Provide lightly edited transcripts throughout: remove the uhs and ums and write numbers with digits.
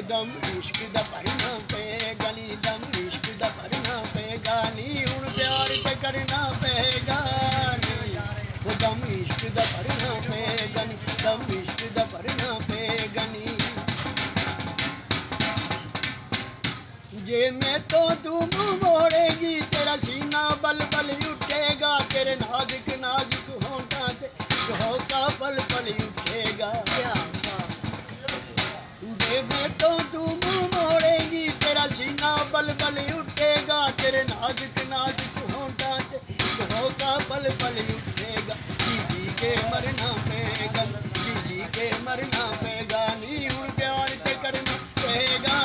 दम इश्क दा भरना पेगा नी, दम इश्क दा भरना पेगा नी, हुण प्यार ते करना पेगा नी, दम इश्क दा भरना पेगा नी, दम इश्क दा भरना पेगा नी। जे मैं तो तू मुँह मोड़ेगी तेरा सीना बल बल उठेगा, तेरे नाजुक नाजुक होंठा ते होका पल पल उठेगा। जे मैं तो तू मुँह मोड़ेगी तेरा सीना बल बल उठेगा, तेरे नाजुक नाजुक होंठा ते होका पल पल उठेगा। जी के मरना पेगा, जी के मरना पेगा नी, हुण प्यार ते करना पेगा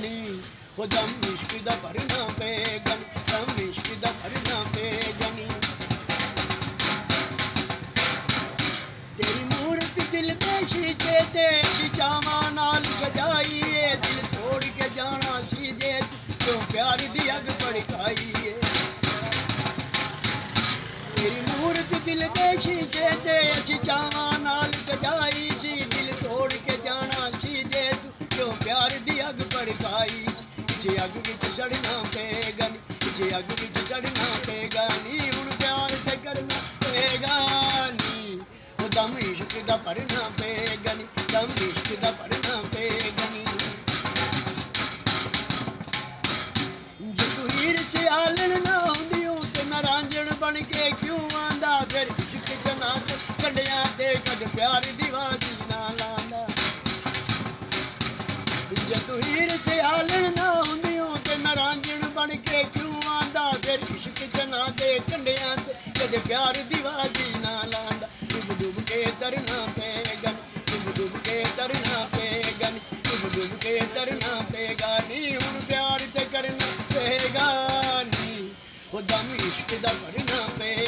नी, वो दम इश्क दा भरना पेगा नी, दम इश्क दा भरना पेगा नी। तेरी मूरत दिल दे शीशे दे चावां नाल सजाई है, दिल छोड़ के जाना सीजे क्यों प्यार दी अग भड़काई है। तेरी मूरत दिल दे शीशे दे चावां नाल सजाई सी, दिल तोड़ के जाना सीजे क्यों प्यार दी अग भड़काई। इसे अग विच चढ़ना पेगा नी, इसे अग विच चढ़ना पेगा नी, हुण प्यार ते करना पेगा नी, वो दम इश्क दा भरना पेगा नी, दम इश्क दा भरना पेगा नी। जे तू हीर च आलण ना हुंदियों ते मैं रांझण बन के क्यों आंदा, फिर इश्क जना कंडियां ते कद प्यार दी वाजी ना लांदा। जे तू हीर च आलण ना हुंदियों ते मैं रांझण बन के क्यों आंदा, फिर इश्क जना दे कंडियां ते कद प्यार दी वाजी ना लांदा। डुब डुब के तरना पेगा नी, डुब डुब के तरना पेगा नी, डुब डुब के तरना पेगा नी, हुण प्यार ते करना पेगा नी, वो दम इश्क दा भरना पेगा।